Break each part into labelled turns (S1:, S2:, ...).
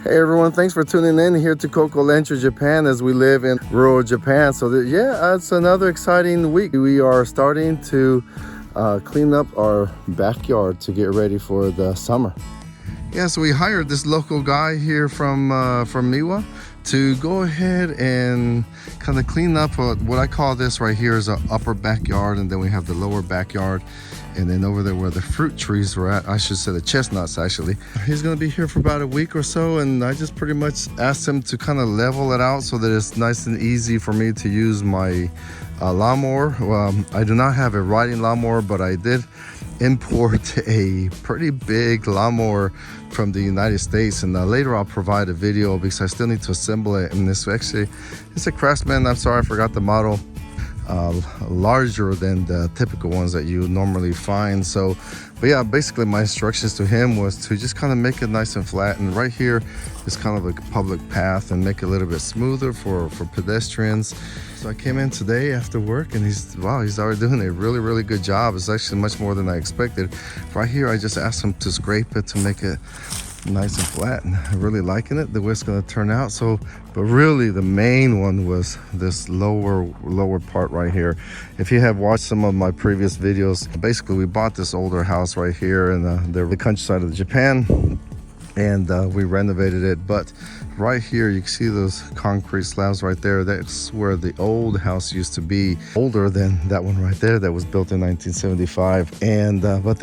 S1: Hey everyone, thanks for tuning in here to Coco, Lencho, Japan as we live in rural Japan. So yeah, it's another exciting week. We are starting to clean up our backyard to get ready for the summer. Yeah, so we hired this local guy here from Miwa to go ahead and kind of clean up what I call this right here is an upper backyard, and then we have the lower backyard. And then over there where the fruit trees were at, I should say the chestnuts actually. He's gonna be here for about a week or so, and I just pretty much asked him to kind of level it out so that it's nice and easy for me to use my lawnmower. I do not have a riding lawnmower, but I did import a pretty big lawnmower from the United States, and later I'll provide a video because I still need to assemble it. And it's a Craftsman, I'm sorry I forgot the model. Larger than the typical ones that you normally find. So but yeah, basically my instructions to him was to just kind of make it nice and flat, and right here is kind of a public path, and make it a little bit smoother for pedestrians. So I came in today after work, and he's already doing a really good job. It's actually much more than I expected. Right here I just asked him to scrape it to make it nice and flat, and I'm really liking it the way it's going to turn out. So but really the main one was this lower part right here. If you have watched some of my previous videos, basically we bought this older house right here in the countryside of Japan, and we renovated it. But right here you can see those concrete slabs right there. That's where the old house used to be, older than that one right there that was built in 1975. And but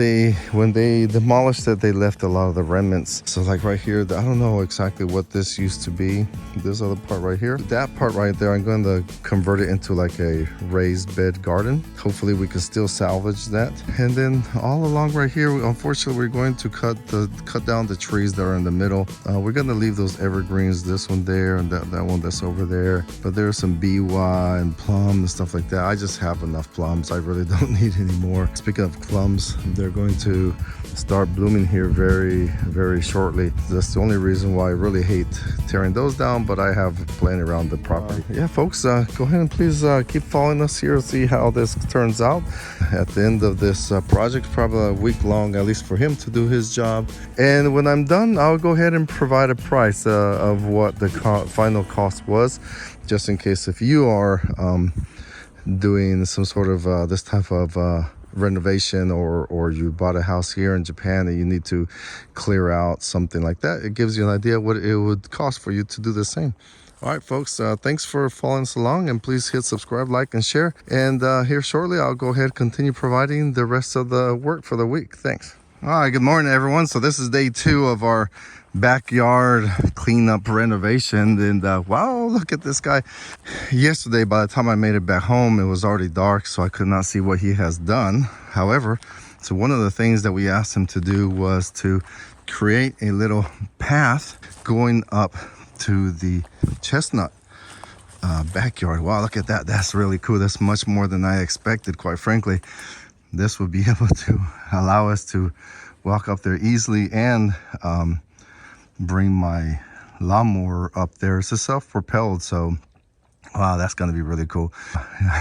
S1: when they demolished it, they left a lot of the remnants. So like right here, I don't know exactly what this used to be, this other part right here, that part right there, I'm going to convert it into like a raised bed garden. Hopefully we can still salvage that. And then all along right here, unfortunately we're going to cut down the trees that are in the middle. We're going to leave those evergreens, this one there and that one that's over there. But there's some BY and plum and stuff like that. I just have enough plums. I really don't need any more. Speaking of plums, they're going to start blooming here very shortly. That's the only reason why I really hate tearing those down, but I have plenty around the property. Yeah folks, go ahead and please keep following us here, see how this turns out. At the end of this project, probably a week long at least for him to do his job, and when I'm done I'll go ahead and provide a price of what the final cost was, just in case if you are doing some sort of this type of renovation, or you bought a house here in Japan and you need to clear out something like that. It gives you an idea what it would cost for you to do the same. All right folks, thanks for following us along, and please hit subscribe, like and share, and here shortly I'll go ahead and continue providing the rest of the work for the week. Thanks. All right, good morning everyone. So this is day 2 of our backyard cleanup renovation, and wow, look at this guy. Yesterday by the time I made it back home, it was already dark, so I could not see what he has done. However, so one of the things that we asked him to do was to create a little path going up to the chestnut backyard. Wow, look at that. That's really cool. That's much more than I expected, quite frankly. This would be able to allow us to walk up there easily and bring my lawnmower up there. It's a self-propelled, so wow, that's going to be really cool.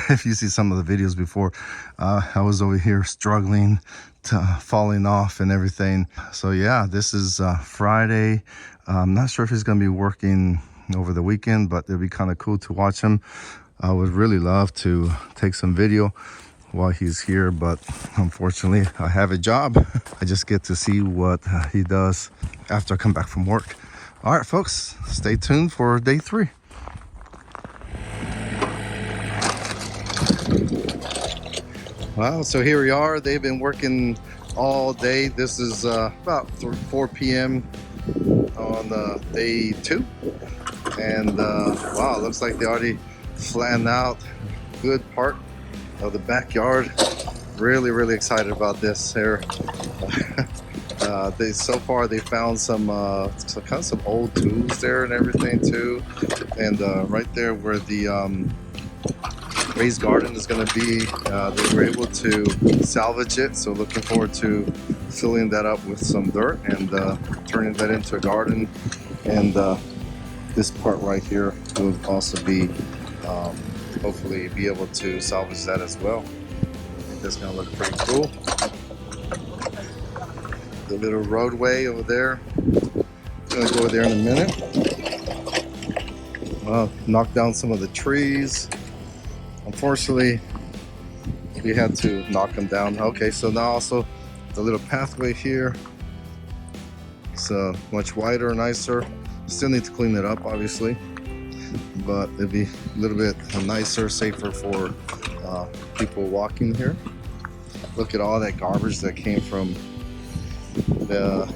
S1: If you see some of the videos before, I was over here struggling to falling off and everything. So yeah, this is Friday. I'm not sure if he's going to be working over the weekend, but it'd be kind of cool to watch him. I would really love to take some video while he's here, but unfortunately I have a job. I just get to see what he does after I come back from work. All right folks, stay tuned for day 3. Wow, so here we are. They've been working all day. This is about 4 p.m. on day 2, and wow, looks like they already flattened out a good part of the backyard. Really excited about this here. So far they found some old tools there and everything too, and right there where the raised garden is going to be, they were able to salvage it. So looking forward to filling that up with some dirt and turning that into a garden. And this part right here will also be hopefully be able to salvage that as well. I think that's going to look pretty cool. The little roadway over there Gonna go over there in a minute. Knock down some of the trees. Unfortunately, we had to knock them down. Okay, so now also the little pathway here. It's much wider, nicer. Still need to clean it up, obviously, but it'd be a little bit nicer, safer for people walking here. Look at all that garbage that came from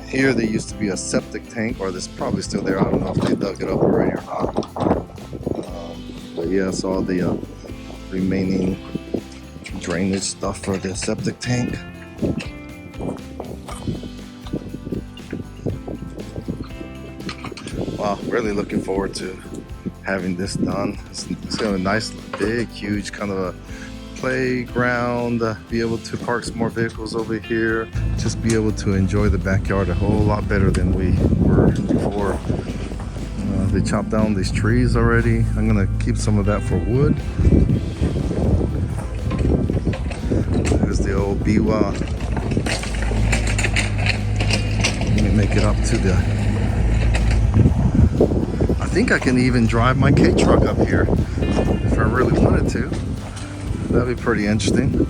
S1: here. There used to be a septic tank, or this probably still there. I don't know if they dug it up already or not. But yeah, it's all the remaining drainage stuff for the septic tank. Wow, really looking forward to having this done. It's got a nice, big, huge kind of a playground. Be able to park some more vehicles over here. Just be able to enjoy the backyard a whole lot better than we were before. They chopped down these trees already. I'm gonna keep some of that for wood. There's the old biwa. Let me make it up to the... I think I can even drive my K-truck up here if I really wanted to. That'd be pretty interesting.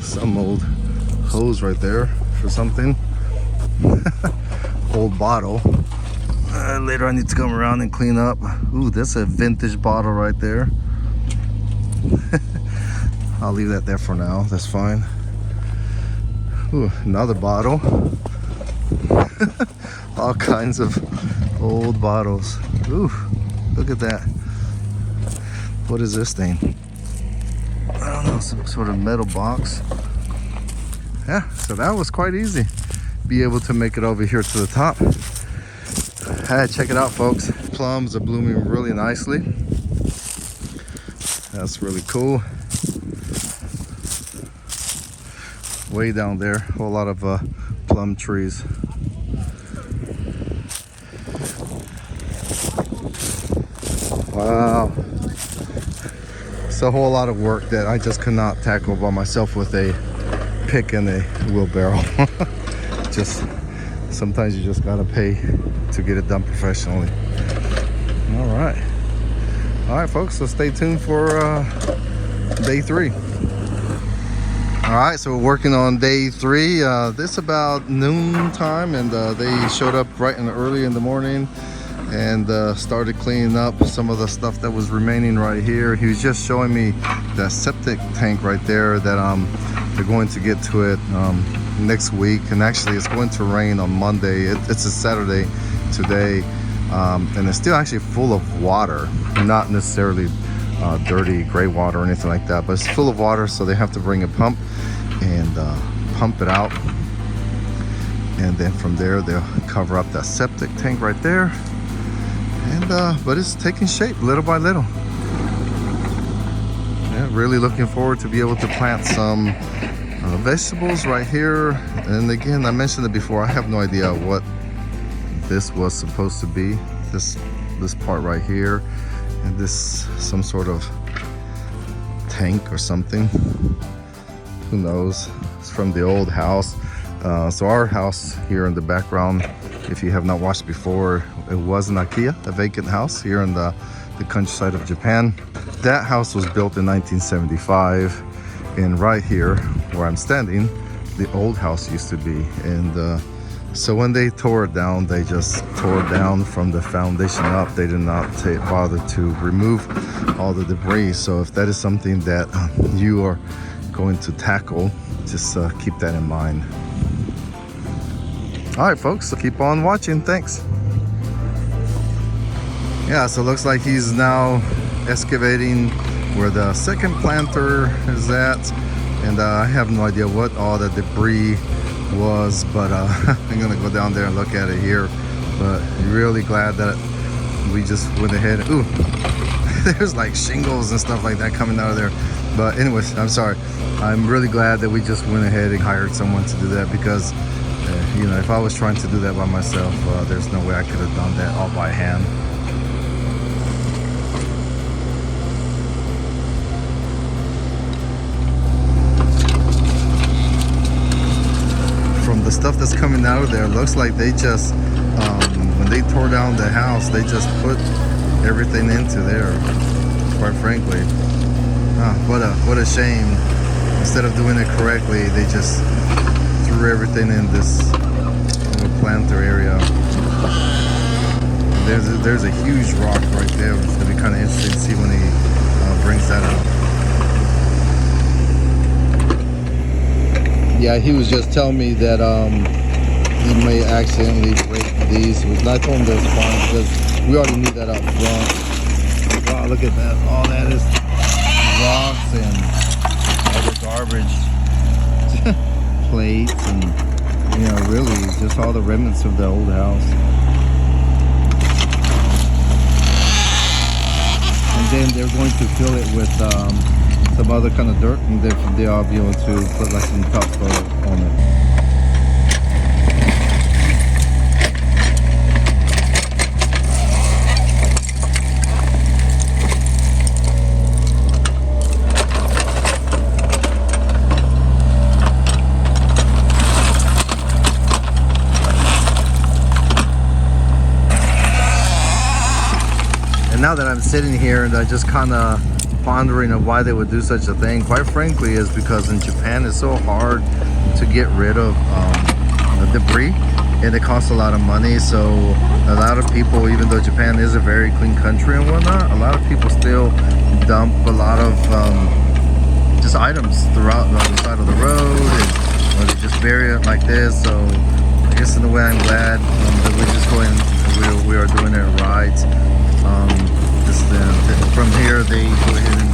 S1: Some old hose right there for something. Old bottle. Later I need to come around and clean up. Ooh, that's a vintage bottle right there. I'll leave that there for now. That's fine. Ooh, another bottle. All kinds of old bottles. Ooh, look at that. What is this thing? I don't know, some sort of metal box. Yeah, so that was quite easy. Be able to make it over here to the top. Hey, check it out, folks. Plums are blooming really nicely. That's really cool. Way down there, a whole lot of plum trees. Wow. It's a whole lot of work that I just could not tackle by myself with a pick and a wheelbarrow. Just sometimes you just gotta pay to get it done professionally. All right, folks, so stay tuned for day 3. All right, so we're working on day 3. This about noon time, and they showed up bright and early in the morning and started cleaning up some of the stuff that was remaining right here. He was just showing me that septic tank right there that they're going to get to it next week, and actually it's going to rain on Monday. It's a Saturday today, and it's still actually full of water, not necessarily dirty gray water or anything like that, but it's full of water, so they have to bring a pump and pump it out, and then from there they'll cover up that septic tank right there. And but it's taking shape little by little. Yeah, really looking forward to be able to plant some vegetables right here. And again, I mentioned it before, I have no idea what this was supposed to be. This part right here, and this some sort of tank or something. Who knows? It's from the old house. So our house here in the background, if you have not watched before, it was an Akiya, a vacant house here in the countryside of Japan. That house was built in 1975, and right here where I'm standing, the old house used to be. And so when they tore it down, they just tore it down from the foundation up. They did not bother to remove all the debris. So if that is something that you are going to tackle, just keep that in mind. All right, folks, so keep on watching. Thanks. Yeah, so it looks like he's now excavating where the second planter is at, and I have no idea what all the debris was, but I'm gonna go down there and look at it here. But really glad that we just went ahead. Ooh, there's like shingles and stuff like that coming out of there. But anyways, I'm sorry. I'm really glad that we just went ahead and hired someone to do that, because you know, if I was trying to do that by myself, there's no way I could have done that all by hand. From the stuff that's coming out of there looks like they just when they tore down the house, they just put everything into there, quite frankly. What a shame. Instead of doing it correctly, they just threw everything in this little planter area. There's a huge rock right there. It's gonna be kind of interesting to see when he brings that up. Yeah, he was just telling me that he may accidentally break these. And I told him that was fine because we already knew that up front. Wow, look at that. All that is rocks and other garbage. Plates and, you know, really just all the remnants of the old house. And then they're going to fill it with some other kind of dirt, and they'll be able to put like some topsoil on it. And now that I'm sitting here and I just kind of pondering of why they would do such a thing, quite frankly, is because in Japan it's so hard to get rid of debris, and it costs a lot of money. So a lot of people, even though Japan is a very clean country and whatnot, a lot of people still dump a lot of just items throughout on the side of the road, and, or they just bury it like this. So I guess in a way I'm glad that we're just going, we are doing it right. From here they go ahead and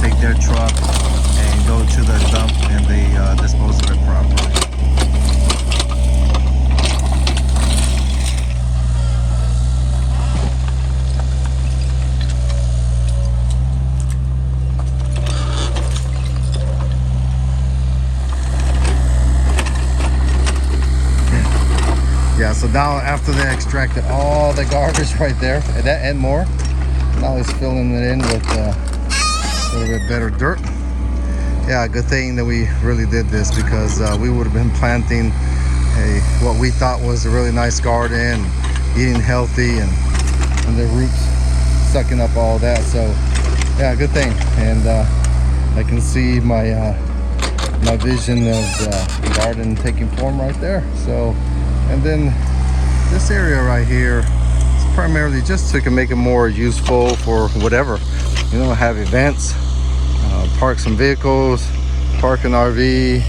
S1: take their truck and go to the dump, and they dispose of it properly. Yeah, so now after they extracted all the garbage right there, and more, now he's filling it in with a little bit better dirt. Yeah, good thing that we really did this, because we would have been planting what we thought was a really nice garden, eating healthy, and the roots sucking up all that. So yeah, good thing. And I can see my my vision of the garden taking form right there. So, and then this area right here, primarily just to make it more useful for whatever, you know, have events, park some vehicles, park an RV,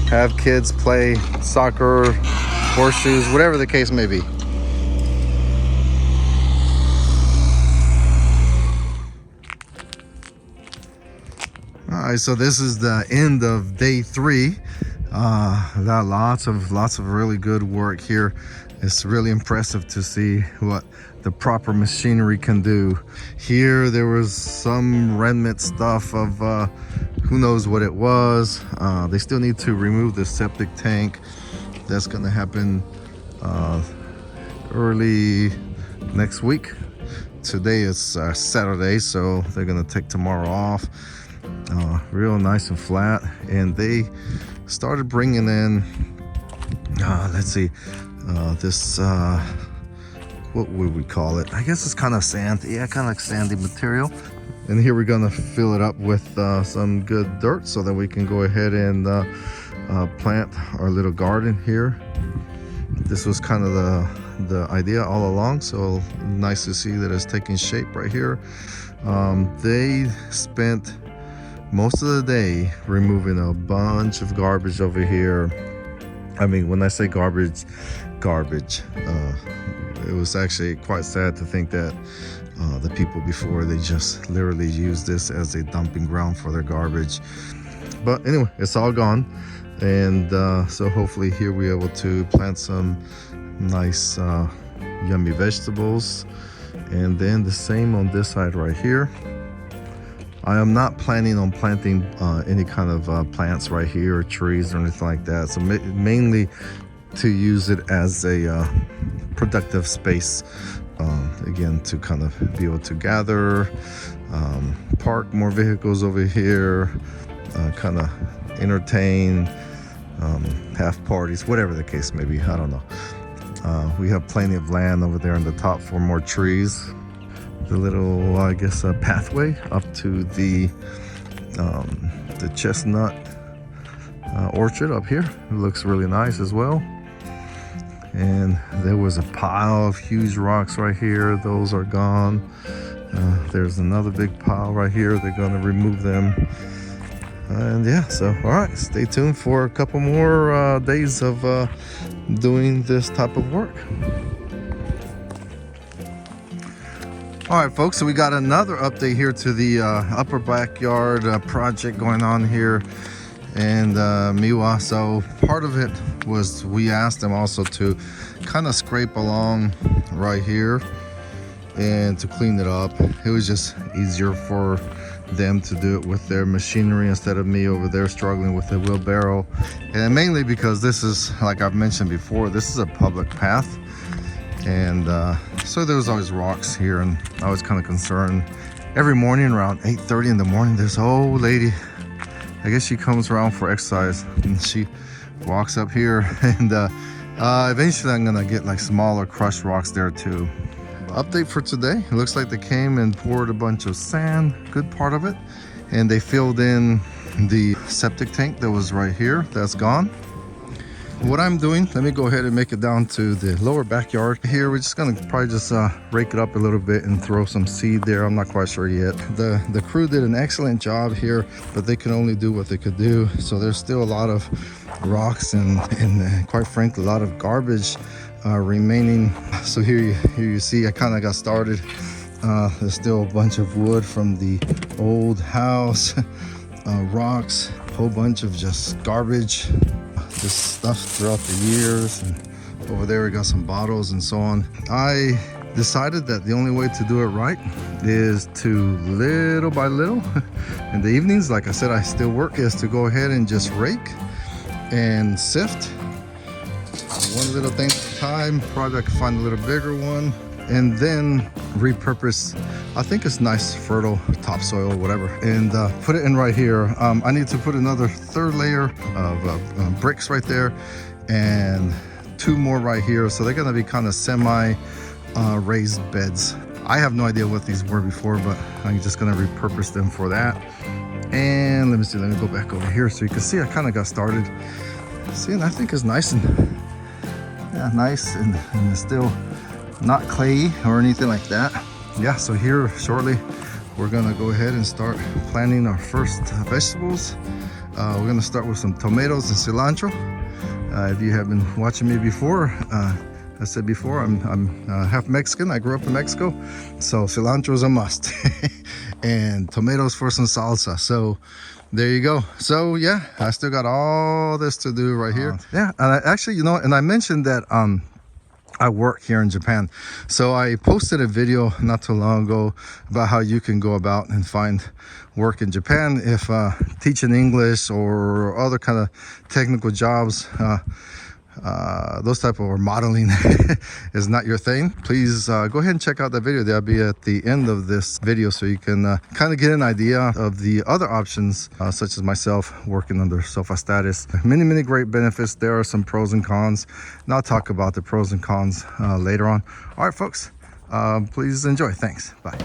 S1: have kids play soccer, horseshoes, whatever the case may be. All right, so this is the end of day 3. Got lots of really good work here. It's really impressive to see what the proper machinery can do. Here there was some remnant stuff of who knows what it was. They still need to remove the septic tank. That's gonna happen early next week. Today is Saturday, so they're gonna take tomorrow off. Real nice and flat. And they started bringing in, let's see, this what would we call it? I guess it's kind of sand. Yeah, kind of like sandy material. And here we're gonna fill it up with some good dirt so that we can go ahead and plant our little garden here. This was kind of the idea all along, so nice to see that it's taking shape right here. They spent most of the day removing a bunch of garbage over here. I mean, when I say garbage, it was actually quite sad to think that the people before, they just literally used this as a dumping ground for their garbage. But anyway, it's all gone. And so hopefully here we're able to plant some nice yummy vegetables. And then the same on this side right here. I am not planning on planting any kind of plants right here, or trees or anything like that. So mainly to use it as a productive space, again, to kind of be able to gather, park more vehicles over here, kind of entertain, have parties, whatever the case may be. I don't know. We have plenty of land over there on the top for more trees. The little, I guess, pathway up to the chestnut orchard up here. It looks really nice as well. And there was a pile of huge rocks right here. Those are gone. There's another big pile right here. They're going to remove them. And yeah, so all right, stay tuned for a couple more days of doing this type of work. All right, folks, so we got another update here to the upper backyard project going on here and Miwa. So part of it was we asked them also to kind of scrape along right here and to clean it up. It was just easier for them to do it with their machinery instead of me over there struggling with the wheelbarrow. And mainly because this is, like I've mentioned before, this is a public path. And so there was always rocks here, and I was kind of concerned. Every morning around 8:30 in the morning, this old lady, I guess she comes around for exercise, and she walks up here, and eventually I'm gonna get like smaller crushed rocks there too. Update for today, it looks like they came and poured a bunch of sand, good part of it, and they filled in the septic tank that was right here. That's gone. What I'm doing, let me go ahead and make it down to the lower backyard here. We're just gonna probably just rake it up a little bit and throw some seed there. I'm not quite sure yet. The crew did an excellent job here, but they can only do what they could do. So there's still a lot of rocks and quite frankly a lot of garbage remaining. So here you see I kind of got started. There's still a bunch of wood from the old house, rocks, a whole bunch of just garbage. This stuff throughout the years, and over there we got some bottles and so on. I decided that the only way to do it right is to little by little in the evenings, like I said, I still work, is to go ahead and just rake and sift one little thing at a time. Probably I could find a little bigger one and then repurpose, I think it's nice fertile topsoil, whatever, and put it in right here. I need to put another third layer of bricks right there and 2 more right here. So they're gonna be kind of semi raised beds. I have no idea what these were before, but I'm just gonna repurpose them for that. And let me see, let me go back over here so you can see I kind of got started. See, and I think it's nice and nice and it's still not clayey or anything like that. Yeah, so here shortly we're gonna go ahead and start planting our first vegetables. We're gonna start with some tomatoes and cilantro. If you have been watching me before, I said before, I'm half Mexican. I grew up in Mexico, so cilantro is a must. And tomatoes for some salsa. So there you go. So yeah, I still got all this to do right here. Yeah, and I actually, you know, and I mentioned that I work here in Japan. So I posted a video not too long ago about how you can go about and find work in Japan if teaching English or other kind of technical jobs, those type of, or modeling is not your thing. Please go ahead and check out that video. That'll be at the end of this video, so you can kind of get an idea of the other options, such as myself working under SOFA status. Many great benefits. There are some pros and cons, and I'll talk about the pros and cons later on. All right, folks, please enjoy. Thanks. Bye.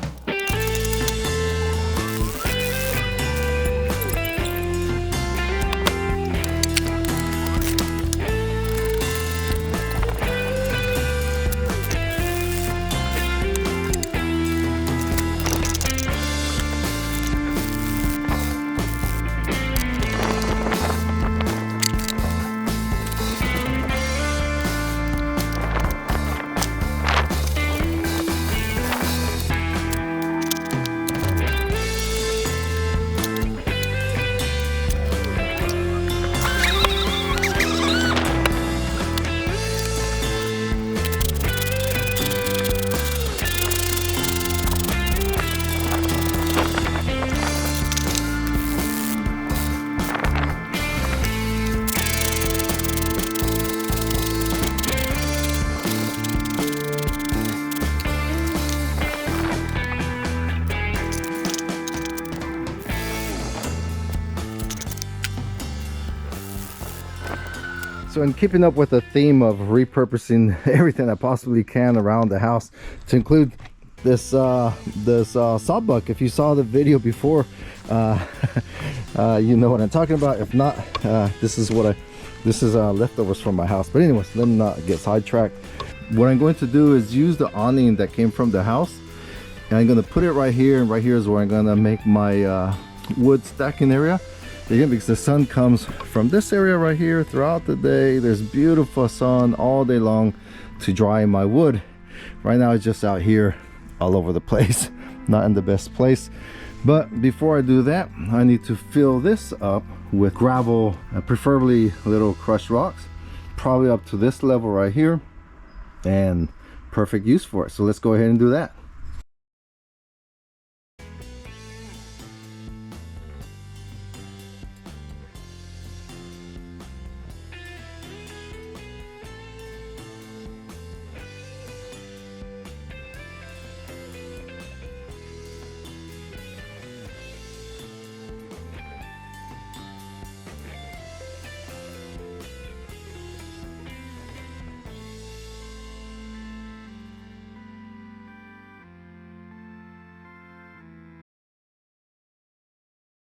S1: So in keeping up with the theme of repurposing everything I possibly can around the house, to include this sawbuck. If you saw the video before, you know what I'm talking about. If not, this is leftovers from my house. But anyways, let me not get sidetracked. What I'm going to do is use the awning that came from the house, and I'm going to put it right here, and right here is where I'm going to make my wood stacking area. Again, because the sun comes from this area right here throughout the day. There's beautiful sun all day long to dry my wood. Right now it's just out here all over the place, not in the best place. But before I do that, I need to fill this up with gravel, preferably little crushed rocks, probably up to this level right here, and perfect use for it. So let's go ahead and do that.